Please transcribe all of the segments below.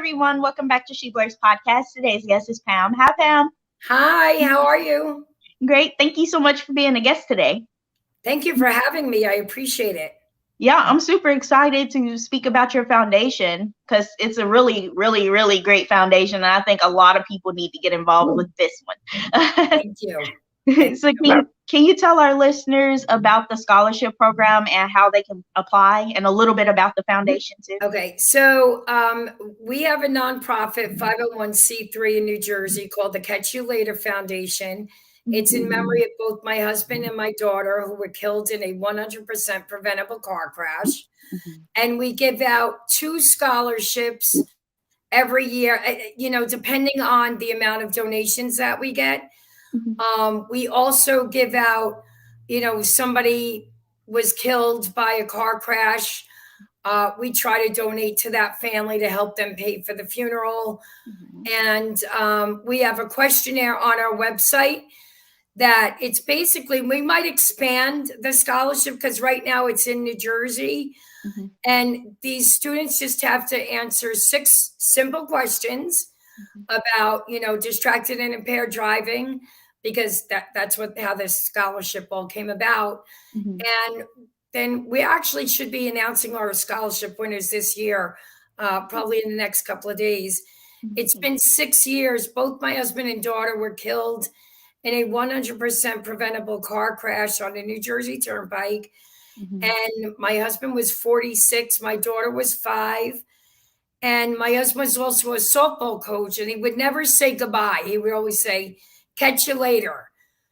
everyone. Welcome back to She Blurs Podcast. Today's guest is Pam. Hi, Pam. Hi, how are you? Great. Thank you so much for being a guest today. Thank you for having me. I appreciate it. Yeah, I'm super excited to speak about your foundation because it's a really, really, really great foundation. And I think a lot of people need to get involved with this one. Thank you. Thank So can you tell our listeners about the scholarship program and how they can apply and a little bit about the foundation too? Okay, so we have a nonprofit 501c3 in New Jersey called the Catch You Later Foundation. It's in memory of both my husband and my daughter who were killed in a 100% preventable car crash. And we give out 2 scholarships every year, depending on the amount of donations that we get. We also give out, somebody was killed by a car crash. We try to donate to that family to help them pay for the funeral. And we have a questionnaire on our website that it's basically, we might expand the scholarship because right now it's in New Jersey. And these students just have to answer 6 simple questions about, distracted and impaired driving, because that's how this scholarship all came about. And then we actually should be announcing our scholarship winners this year, probably in the next couple of days. It's been 6 years. Both my husband and daughter were killed in a 100% preventable car crash on the New Jersey Turnpike. And my husband was 46. My daughter was 5. And my husband was also a softball coach, and he would never say goodbye. He would always say, "Catch you later."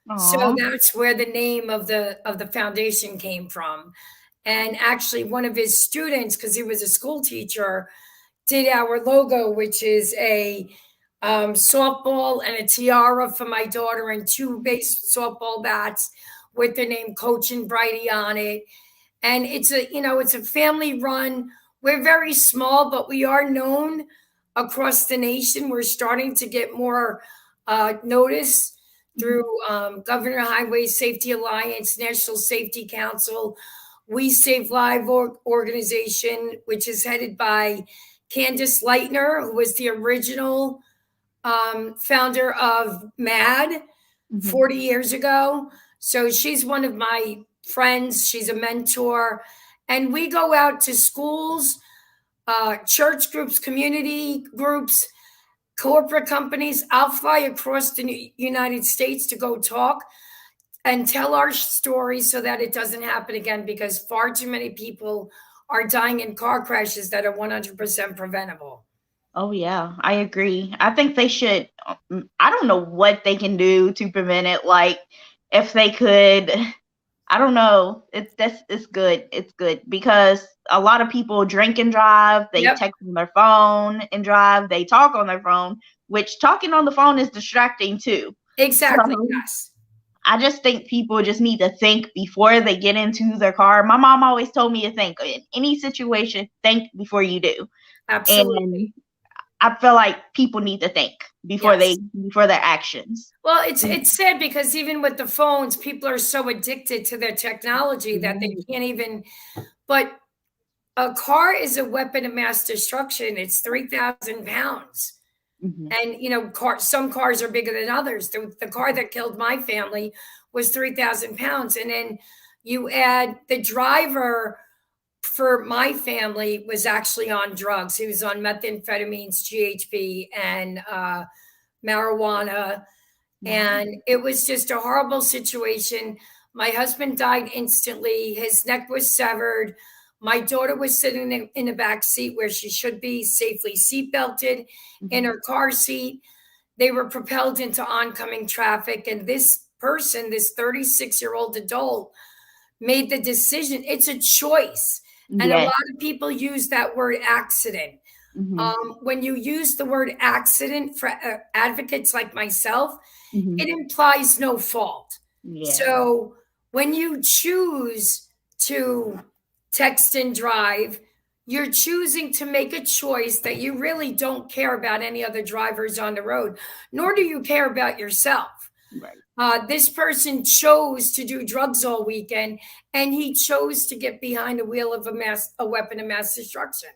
Aww. So that's where the name of the foundation came from. And actually one of his students, because he was a school teacher, did our logo, which is a softball and a tiara for my daughter and 2 base softball bats with the name Coach and Brighty on it. And it's a family run. We're very small, but we are known across the nation. We're starting to get more notice through Governor Highway Safety Alliance, National Safety Council, We Save Live organization, which is headed by Candace Leitner, who was the original founder of MAD 40 years ago. So she's one of my friends. She's a mentor. And we go out to schools, church groups, community groups, corporate companies. I'll fly across the United States to go talk and tell our story so that it doesn't happen again, because far too many people are dying in car crashes that are 100% preventable. Oh, yeah, I agree. I think they should. I don't know what they can do to prevent it. Like, if they could, I don't know. It's good. It's good because a lot of people drink and drive. They text on their phone and drive. They talk on their phone, which talking on the phone is distracting too. Exactly. So, yes. I just think people just need to think before they get into their car. My mom always told me to think in any situation, think before you do. Absolutely. And I feel like people need to think before before their actions. Well, it's sad because even with the phones, people are so addicted to their technology that they can't even. But a car is a weapon of mass destruction. It's 3,000 pounds. And, some cars are bigger than others. The car that killed my family was 3,000 pounds. And then you add the driver for my family was actually on drugs. He was on methamphetamines, GHB, and marijuana. And it was just a horrible situation. My husband died instantly. His neck was severed. My daughter was sitting in the back seat where she should be, safely seatbelted in her car seat. They were propelled into oncoming traffic. And this person, this 36-year-old adult, made the decision. It's a choice. And a lot of people use that word accident. When you use the word accident for advocates like myself, it implies no fault. So when you choose to text and drive, you're choosing to make a choice that you really don't care about any other drivers on the road, nor do you care about yourself. This person chose to do drugs all weekend, and he chose to get behind the wheel of a weapon of mass destruction.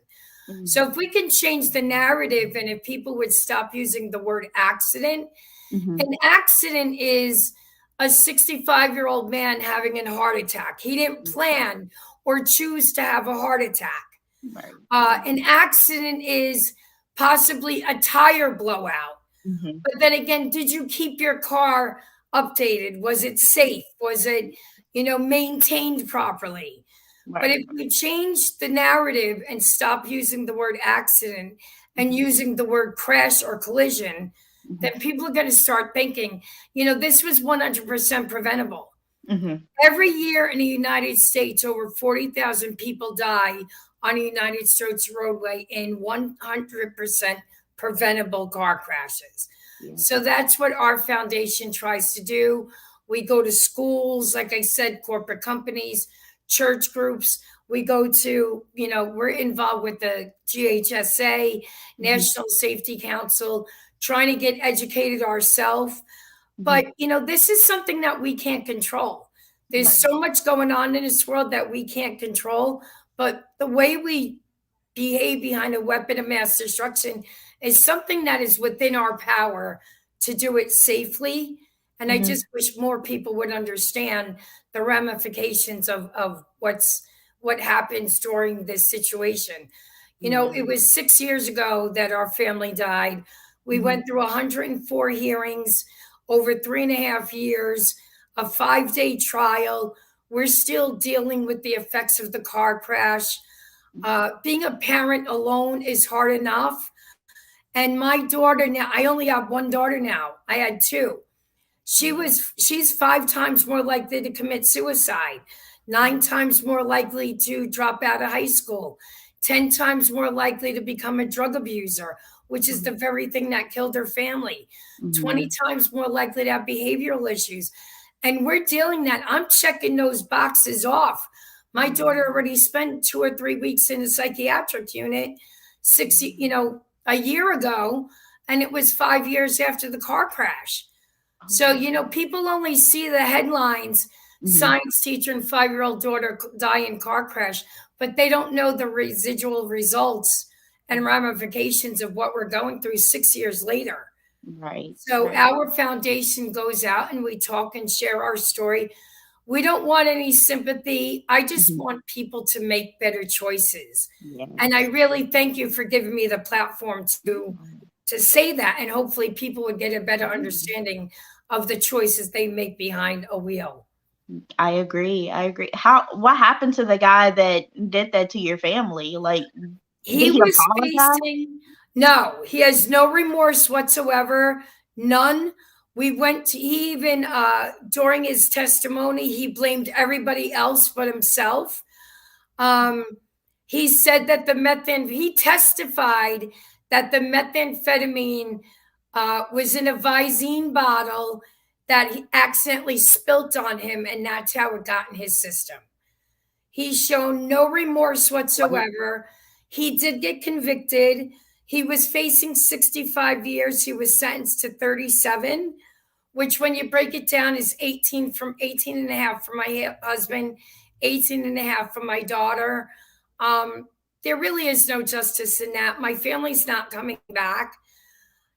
So Mhm. if we can change the narrative and if people would stop using the word accident, Mhm. an accident is a 65-year-old man having a heart attack. He didn't plan or choose to have a heart attack. Right. An accident is possibly a tire blowout. Mhm. But then again, did you keep your car updated? Was it safe? Was it, maintained properly? But Right. if we change the narrative and stop using the word accident and Mhm. using the word crash or collision, then Mhm. people are going to start thinking, this was 100% preventable. Mhm. Every year in the United States, over 40,000 people die on the United States roadway in 100% preventable car crashes. Yeah. So that's what our foundation tries to do. We go to schools, like I said, corporate companies, church groups. We go to, we're involved with the GHSA, Mhm. National Safety Council, trying to get educated ourselves. Mhm. But, this is something that we can't control. There's Right. so much going on in this world that we can't control. But the way we behave behind a weapon of mass destruction is something that is within our power to do it safely. And I Mhm. just wish more people would understand the ramifications of what happens during this situation. Yeah. It was 6 years ago that our family died. We Mhm. went through 104 hearings over 3.5 years, a 5-day trial. We're still dealing with the effects of the car crash. Being a parent alone is hard enough. And my daughter now, I only have one daughter now. I had two. Yeah. She's 5 times more likely to commit suicide, 9 times more likely to drop out of high school, 10 times more likely to become a drug abuser, which is the Mhm. very thing that killed her family, 20 Mhm. times more likely to have behavioral issues. And we're dealing that. I'm checking those boxes off. My daughter Mhm. already spent 2 or 3 weeks in a psychiatric unit a year ago, and it was 5 years after the car crash. Oh So, my God. people only see the headlines, Mhm. science teacher and 5-year-old daughter die in car crash, but they don't know the residual results and ramifications of what we're going through 6 years later. Right. So, Right. our foundation goes out and we talk and share our story. We don't want any sympathy. I just Mhm. want people to make better choices. And I Yes. really thank you for giving me the platform to say that, and hopefully people would get a better understanding of the choices they make behind a wheel. I agree. I agree. What happened to the guy that did that to your family? Like, He did he was apologize? facing, no, he has no remorse whatsoever, none. We went to, he even, during his testimony, he blamed everybody else but himself. Um, he said that he testified that the methamphetamine was in a Visine bottle that he accidentally spilt on him, and that's how it got in his system. He's shown no remorse What? whatsoever. He did get convicted. He was facing 65 years. He was sentenced to 37, which when you break it down is 18 and a half for my husband, 18 and a half for my daughter. Um, there really is no justice in that. My family's not coming back.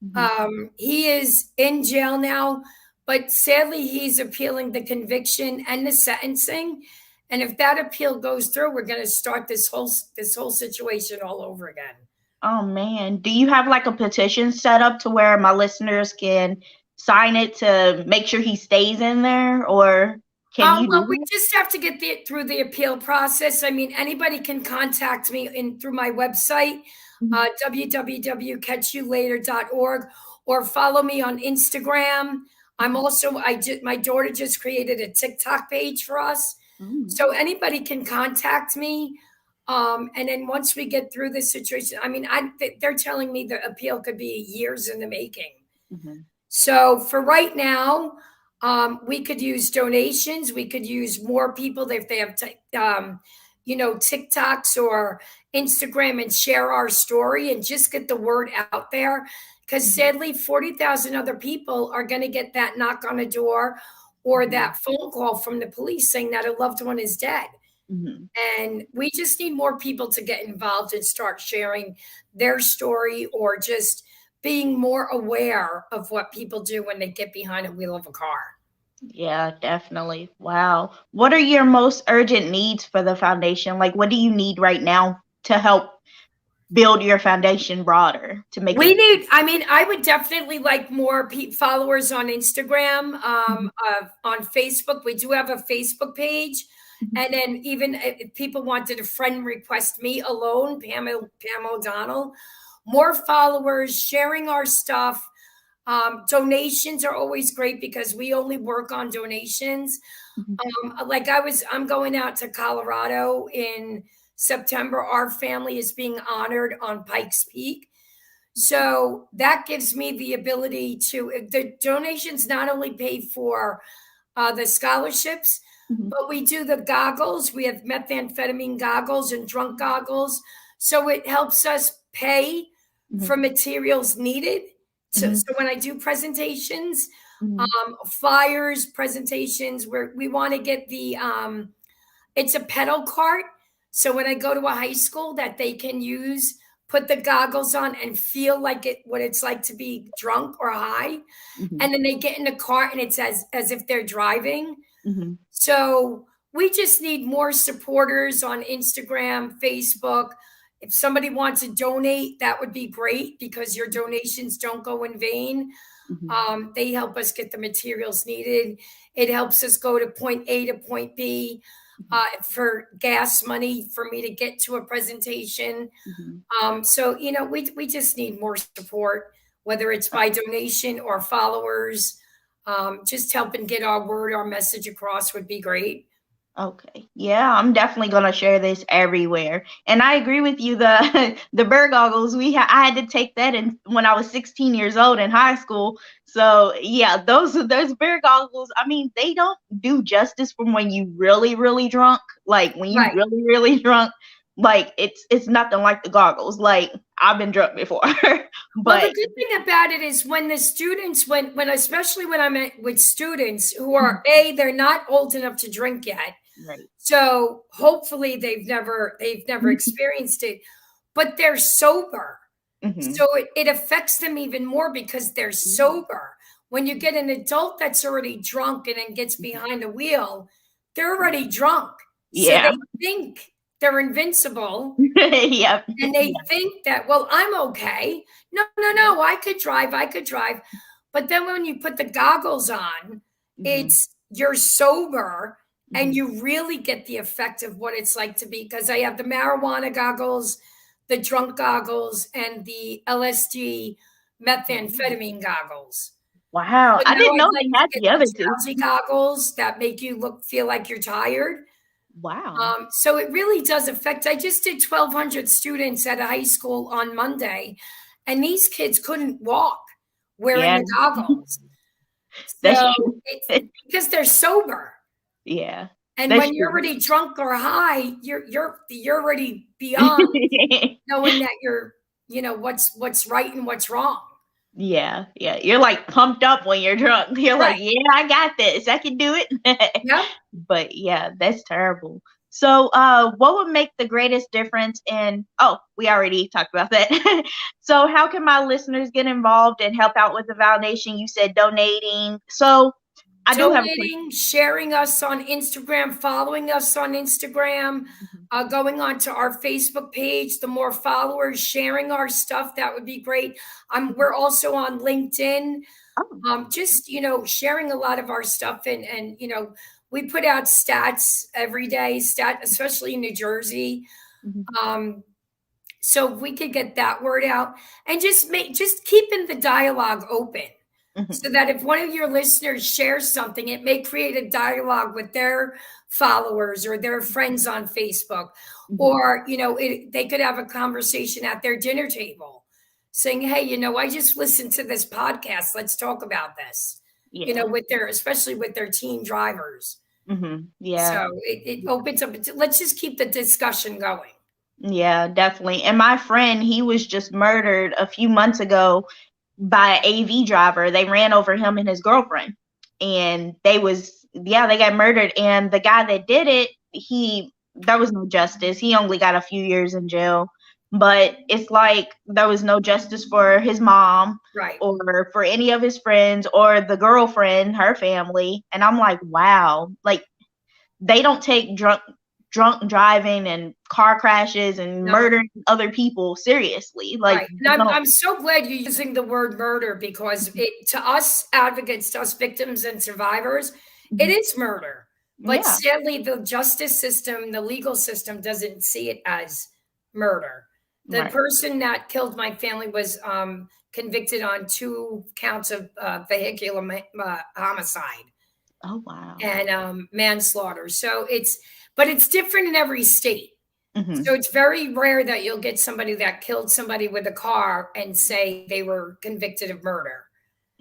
Mhm. He is in jail now, but sadly, he's appealing the conviction and the sentencing. And if that appeal goes through, we're going to start this whole situation all over again. Oh man, do you have like a petition set up to where my listeners can sign it to make sure he stays in there, or can you Well, do we that? just have to get through the appeal process. I mean, anybody can contact me through my website, Mhm. www.catchyoulater.org, or follow me on Instagram. I'm also, my daughter just created a TikTok page for us. Mm. So anybody can contact me. And then once we get through this situation, I mean, they're telling me the appeal could be years in the making. Mhm. So for right now, we could use donations. We could use more people if they have, TikToks or Instagram, and share our story and just get the word out there. Because Mhm. sadly, 40,000 other people are going to get that knock on the door or Mhm. that phone call from the police saying that a loved one is dead. Mhm. And we just need more people to get involved and start sharing their story, or just being more aware of what people do when they get behind a wheel of a car. Yeah, definitely. Wow. What are your most urgent needs for the foundation? Like, what do you need right now to help build your foundation broader to make We it? need, I mean, I would definitely like more followers on Instagram, Mhm, on Facebook. We do have a Facebook page. mhm, And then even if people wanted a friend request me alone, Pam O'Donnell, more followers, sharing our stuff. Donations are always great because we only work on donations. mhm, I'm going out to Colorado in September. Our family is being honored on Pikes Peak. So that gives me the ability to, the donations not only pay for the scholarships, mhm, but we do the goggles. We have methamphetamine goggles and drunk goggles. So it helps us pay mhm, for materials needed. So mhm, when I do presentations, mhm, flyers, presentations, where we want to get it's a pedal cart. So when I go to a high school that they can use, put the goggles on and feel like what it's like to be drunk or high. mhm, And then they get in the car and it's as if they're driving. mhm, So we just need more supporters on Instagram, Facebook. If somebody wants to donate, that would be great because your donations don't go in vain. mhm. They help us get the materials needed. It helps us go to point A to point B, for gas money for me to get to a presentation. Mhm. So we just need more support, whether it's by donation or followers. Just helping get our word, our message across would be great. Okay. Yeah, I'm definitely gonna share this everywhere. And I agree with you. The the bird goggles I had to take that in when I was 16 years old in high school. So yeah, those bird goggles. I mean, they don't do justice from when you really drunk. Like when you Right. really drunk. Like it's nothing like the goggles. Like I've been drunk before, Well, the but good thing about it is when the students, when especially when I'm with students who Mhm. are they're not old enough to drink yet. Right. So hopefully they've never experienced it, but they're sober. Hmm. So it affects them even more because they're sober. When you get an adult that's already drunk and then gets behind the wheel, they're already drunk. So Yeah. they think they're invincible Yep. and they think that, well, I'm okay. No, no, no, I could drive. I could drive. But then when you put the goggles on, Hmm. it's you're sober and Hmm. you really get the effect of what it's like to be, because I have the marijuana goggles, the drunk goggles, and the LSD methamphetamine goggles. Wow, But I now didn't I'd know like they to had get the the other two. drowsy goggles that make you feel like you're tired. Wow. So it really does affect. I just did 1,200 students at a high school on Monday, and these kids couldn't walk wearing Yeah, the goggles. that's So true. it's because they're sober. Yeah, And that's when you're true. already drunk or high, you're already beyond knowing that what's right and what's wrong. Yeah, yeah. You're like pumped up when you're drunk. You're like, Right. yeah, I got this. I can do it. Yep. But yeah, that's terrible. So, what would make the greatest difference in? Oh, we already talked about that. So, how can my listeners get involved and help out with the foundation? You said donating. So, I do have a question. Donating, sharing us on Instagram, following us on Instagram, Mhm. going on to our Facebook page. The more followers sharing our stuff, that would be great. We're also on LinkedIn. Oh. Just sharing a lot of our stuff, and we put out stats every day, especially in New Jersey. Mhm. Um, so if we could get that word out and just keeping the dialogue open, Mhm. so that if one of your listeners shares something, it may create a dialogue with their followers or their friends on Facebook, Mhm. or they could have a conversation at their dinner table saying, hey, I just listened to this podcast, let's talk about this, Yeah. with their, especially with their teen drivers. Mhm. So Yeah. it opens up, let's just keep the discussion going. Yeah, definitely. And my friend, he was just murdered a few months ago by an AV driver. They ran over him and his girlfriend. And they got murdered. And the guy that did it, there was no justice. He only got a few years in jail, but it's like there was no justice for his mom Right. or for any of his friends or the girlfriend, her family. And I'm like, wow, like they don't take drunk driving and car crashes and No. murdering other people seriously. Like, Right. And I'm so glad you're using the word murder, because it, to us advocates, to us victims and survivors, it is murder. But yeah, sadly, the justice system, the legal system doesn't see it as murder. The right. person that killed my family was convicted on 2 counts of vehicular homicide Oh wow. and manslaughter. So but it's different in every state. Hmm. So it's very rare that you'll get somebody that killed somebody with a car and say they were convicted of murder.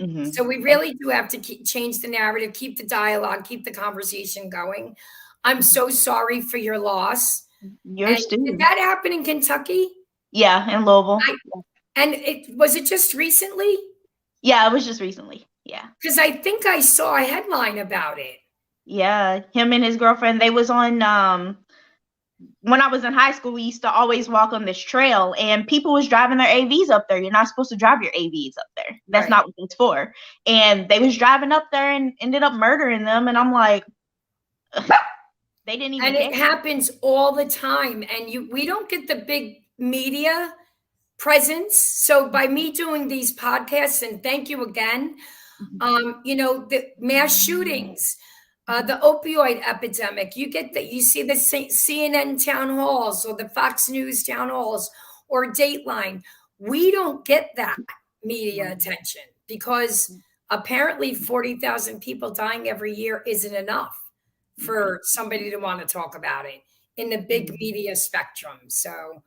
Hmm. So we really do have to change the narrative, keep the dialogue, keep the conversation going. I'm so sorry for your loss. And Yours did too. that happen in Kentucky? Yeah, in Louisville. And it was it just recently? Yeah, it was just recently. Yeah. Because I think I saw a headline about it. Yeah, him and his girlfriend, they was on when I was in high school, we used to always walk on this trail and people was driving their AVs up there. You're not supposed to drive your AVs up there. That's Right. not what it's for. And they was driving up there and ended up murdering them. And I'm like, they didn't even And care. it happens all the time. And we don't get the big media presence. So by me doing these podcasts, and thank you again, the mass shootings, the opioid epidemic, you see the CNN town halls or the Fox News town halls or Dateline. We don't get that media attention because apparently 40,000 people dying every year isn't enough for somebody to want to talk about it in the big media spectrum. So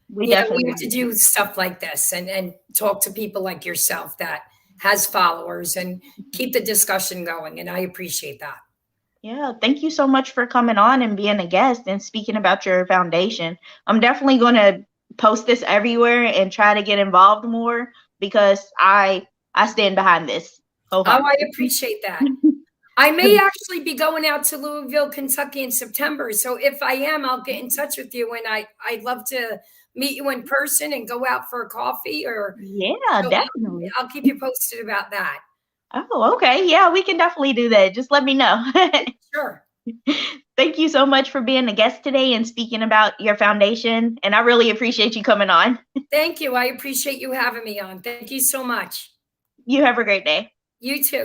We we definitely have to do stuff like this and talk to people like yourself that has followers and keep the discussion going. And I appreciate that. Yeah, thank you so much for coming on and being a guest and speaking about your foundation. I'm definitely going to post this everywhere and try to get involved more because I stand behind this Oh, I wholeheartedly. appreciate that. I may actually be going out to Louisville, Kentucky in September. So if I am, I'll get in touch with you, and I'd love to meet you in person and go out for a coffee or Yeah, so definitely. I'll keep you posted about that. Oh, okay. Yeah, we can definitely do that. Just let me know. Sure. Thank you so much for being a guest today and speaking about your foundation. And I really appreciate you coming on. Thank you. I appreciate you having me on. Thank you so much. You have a great day. You too.